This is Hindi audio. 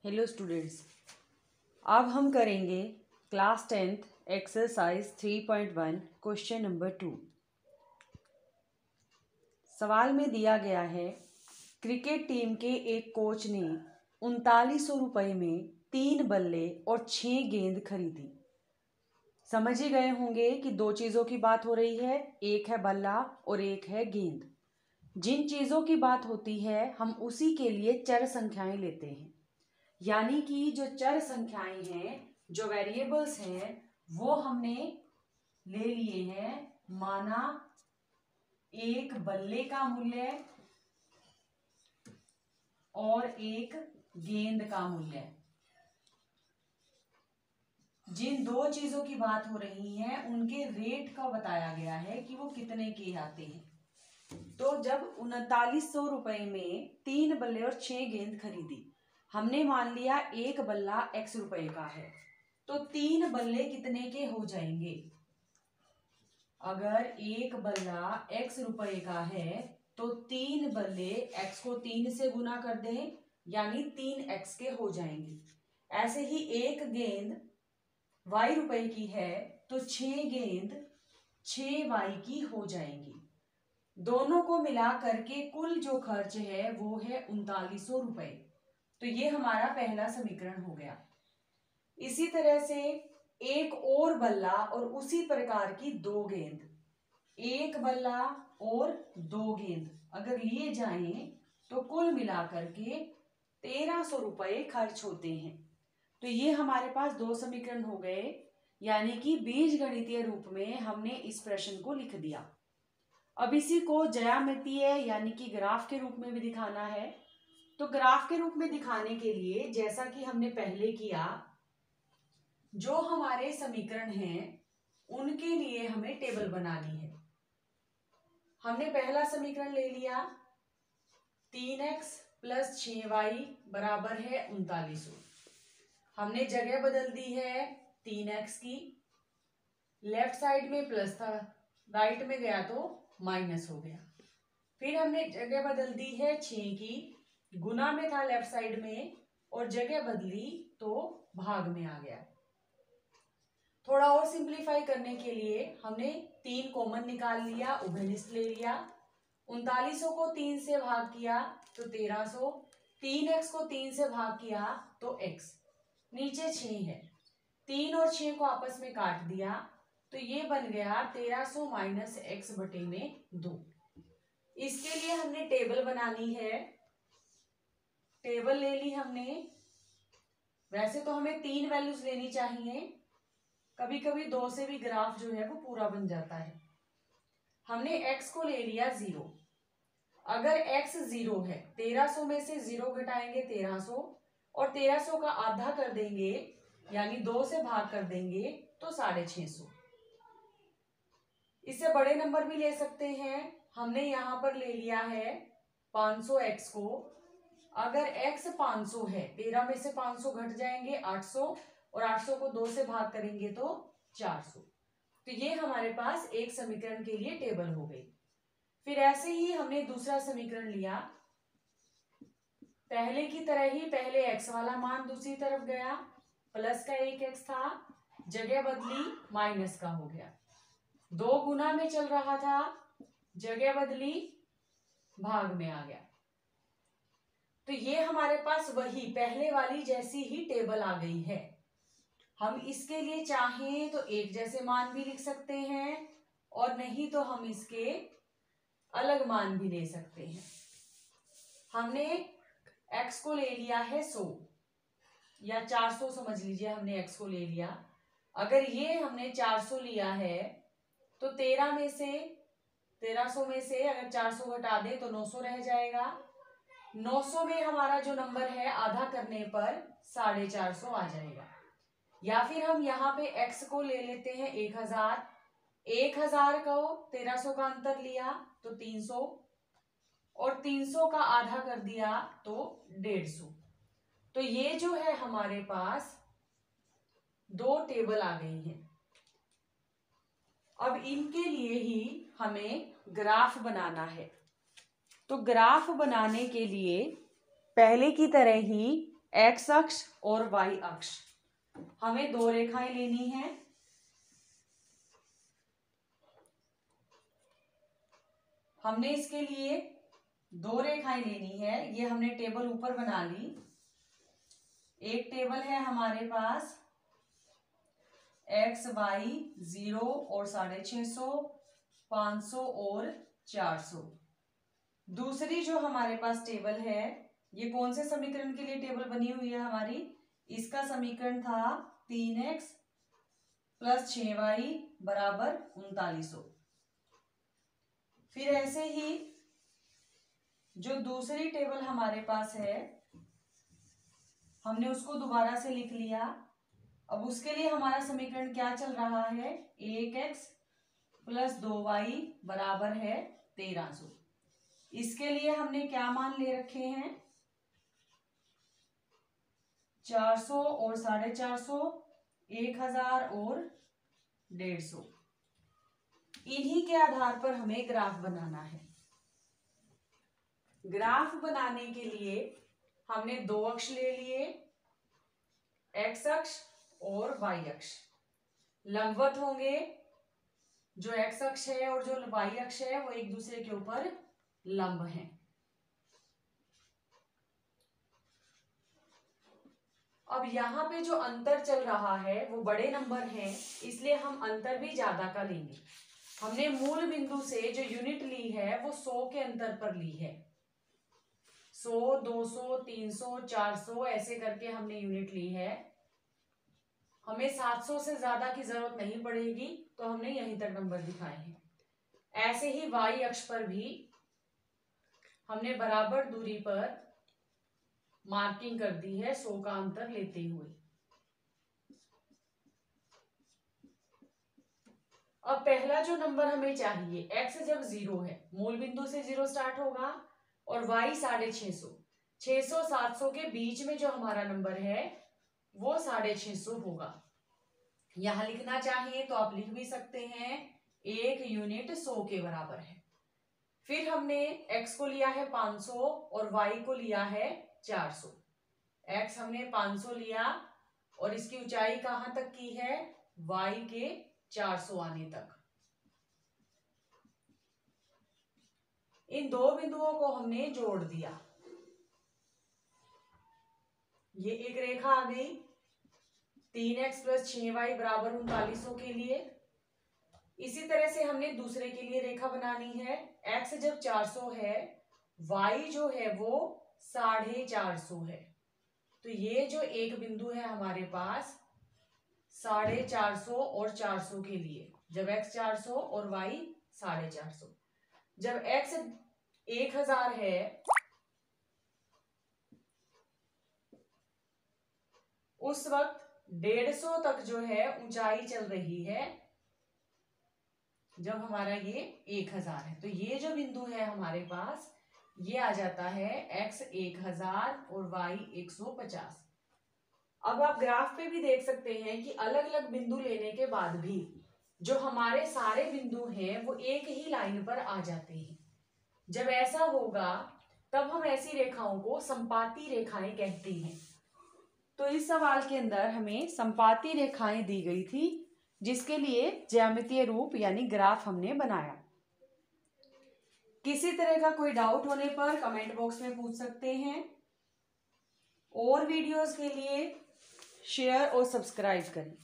हेलो स्टूडेंट्स, अब हम करेंगे class 10th exercise 3.1 question number 2। सवाल में दिया गया है, क्रिकेट टीम के एक कोच ने 3900 रुपये में 3 बल्ले और 6 गेंद खरीदी। समझ ही गए होंगे कि दो चीज़ों की बात हो रही है, एक है बल्ला और एक है गेंद। जिन चीज़ों की बात होती है हम उसी के लिए चर संख्याएं लेते हैं, यानी कि जो चर संख्याएं हैं, जो वेरिएबल्स हैं, वो हमने ले लिए हैं। माना एक बल्ले का मूल्य और एक गेंद का मूल्य। जिन दो चीजों की बात हो रही है उनके रेट का बताया गया है कि वो कितने के आते हैं। तो जब 3900 रुपए में 3 बल्ले और 6 गेंद खरीदी, हमने मान लिया एक बल्ला x रुपए का है, तो 3 बल्ले कितने के हो जाएंगे। अगर एक बल्ला x रुपए का है तो 3 बल्ले x को 3 से गुना कर दें, यानी 3x के हो जाएंगे। ऐसे ही एक गेंद y रुपए की है तो 6 गेंद 6y की हो जाएंगी। दोनों को मिला करके कुल जो खर्च है वो है 3900 रुपए। तो ये हमारा पहला समीकरण हो गया। इसी तरह से एक और बल्ला और उसी प्रकार की दो गेंद, एक बल्ला और दो गेंद अगर लिए जाएं तो कुल मिलाकर के 1300 रुपए खर्च होते हैं। तो ये हमारे पास दो समीकरण हो गए, यानी कि बीजगणितीय रूप में हमने इस प्रश्न को लिख दिया। अब इसी को ज्यामितीय यानी कि ग्राफ के रूप में भी दिखाना है। तो ग्राफ के रूप में दिखाने के लिए जैसा कि हमने पहले किया, जो हमारे समीकरण हैं उनके लिए हमें टेबल बनानी है। हमने पहला समीकरण ले लिया, 3x + 6y बराबर है 3900। हमने जगह बदल दी है 3x की, लेफ्ट साइड में प्लस था, राइट में गया तो माइनस हो गया। फिर हमने जगह बदल दी है 6 की, गुना में था लेफ्ट साइड में और जगह बदली तो भाग में आ गया। थोड़ा और सिंप्लीफाई करने के लिए हमने 3 कॉमन निकाल लिया, उभयनिष्ठ ले लिया। 3900 को 3 से भाग किया तो 1300, 3x को 3 से भाग किया तो x, नीचे 6 है, 3 और 6 को आपस में काट दिया तो ये बन गया 1300 - x बटे में 2। इसके लिए हमने टेबल बनानी है। टेबल ले ली हमने। वैसे तो हमें 3 वैल्यूज लेनी चाहिए, कभी कभी 2 से भी ग्राफ जो है वो पूरा बन जाता है। हमने x को ले लिया 0। अगर x 0 है, 1300 में से 0 घटाएंगे 1300 और 1300 का आधा कर देंगे यानी 2 से भाग कर देंगे तो 650। इससे बड़े नंबर भी ले सकते हैं। हमने यहां पर ले लिया है 500x को। अगर x 500 है, 13 में से 500 घट जाएंगे 800 और 800 को 2 से भाग करेंगे तो 400। तो ये हमारे पास एक समीकरण के लिए टेबल हो गई। फिर ऐसे ही हमने दूसरा समीकरण लिया, पहले की तरह ही पहले x वाला मान दूसरी तरफ गया, प्लस का 1x था, जगह बदली माइनस का हो गया। 2 गुना में चल रहा था, जगह बदली भाग में आ गया। तो ये हमारे पास वही पहले वाली जैसी ही टेबल आ गई है। हम इसके लिए चाहें तो एक जैसे मान भी लिख सकते हैं और नहीं तो हम इसके अलग मान भी ले सकते हैं। हमने x को ले लिया है 100 या 400 समझ लीजिए, हमने x को ले लिया। अगर ये हमने 400 लिया है तो 1300 में से अगर 400 घटा दे तो 900 रह जाएगा। 900 में हमारा जो नंबर है आधा करने पर 450 आ जाएगा। या फिर हम यहाँ पे x को ले लेते हैं 1000। 1000 को 1300 का अंतर लिया तो 300 और 300 का आधा कर दिया तो 150। तो ये जो है हमारे पास दो टेबल आ गई हैं। अब इनके लिए ही हमें ग्राफ बनाना है। तो ग्राफ बनाने के लिए पहले की तरह ही एक्स अक्ष और वाई अक्ष, हमें दो रेखाएं लेनी है। हमने इसके लिए दो रेखाएं लेनी है। ये हमने टेबल ऊपर बना ली। एक टेबल है हमारे पास एक्स वाई 0 और 650, 500 और 400। दूसरी जो हमारे पास टेबल है, ये कौन से समीकरण के लिए टेबल बनी हुई है हमारी? इसका समीकरण था 3x प्लस 6y बराबर 3900। फिर ऐसे ही जो दूसरी टेबल हमारे पास है, हमने उसको दोबारा से लिख लिया। अब उसके लिए हमारा समीकरण क्या चल रहा है? 1x प्लस 2y बराबर है 1300। इसके लिए हमने क्या मान ले रखे हैं? 400 और 450, 1000 और 150। इन्हीं के आधार पर हमें ग्राफ बनाना है। ग्राफ बनाने के लिए हमने दो अक्ष ले लिए, एक्स अक्ष और वाई अक्ष। लंबवत होंगे। जो एक्स अक्ष है और जो वाई अक्ष है वो एक दूसरे के ऊपर लंब हैं। अब यहाँ पे जो अंतर चल रहा है वो बड़े नंबर हैं, इसलिए हम अंतर भी ज्यादा का लेंगे। हमने मूल बिंदु से जो यूनिट ली है वो 100 के अंतर पर ली है। 100, 200, 300, 400 ऐसे करके हमने यूनिट ली है। हमें 700 से ज्यादा की जरूरत नहीं पड़ेगी, तो हमने यहीं तक नंबर दिखाए हैं। ऐसे ही वाई अक्ष पर भी हमने बराबर दूरी पर मार्किंग कर दी है 100 का अंतर लेते हुए। अब पहला जो नंबर हमें चाहिए, x जब 0 है, मूल बिंदु से 0 स्टार्ट होगा, और y 650, 600 700 के बीच में जो हमारा नंबर है वो 650 होगा। यहां लिखना चाहिए तो आप लिख भी सकते हैं, 1 यूनिट 100 के बराबर है। फिर हमने x को लिया है 500 और y को लिया है 400। x हमने 500 लिया और इसकी ऊंचाई कहां तक की है? y के 400 आने तक। इन दो बिंदुओं को हमने जोड़ दिया। ये एक रेखा आ गई 3x प्लस 6y बराबर 3900 के लिए। इसी तरह से हमने दूसरे के लिए रेखा बनानी है। x जब 400 है, y जो है वो 450 है। तो ये जो एक बिंदु है हमारे पास 450 और 400 के लिए, जब x 400 और y 450। जब x 1000 है, उस वक्त 150 तक जो है ऊंचाई चल रही है, जब हमारा ये 1000 है। तो ये जो बिंदु है हमारे पास, ये आ जाता है x 1000 और y 150। अब आप ग्राफ पे भी देख सकते हैं कि अलग अलग बिंदु लेने के बाद भी जो हमारे सारे बिंदु हैं वो एक ही लाइन पर आ जाते हैं। जब ऐसा होगा तब हम ऐसी रेखाओं को संपाती रेखाएं कहते हैं। तो इस सवाल के अंदर हमें संपाती रेखाएं दी गई थी, जिसके लिए ज्यामितीय रूप यानी ग्राफ हमने बनाया। किसी तरह का कोई डाउट होने पर कमेंट बॉक्स में पूछ सकते हैं। और वीडियोस के लिए शेयर और सब्सक्राइब करें।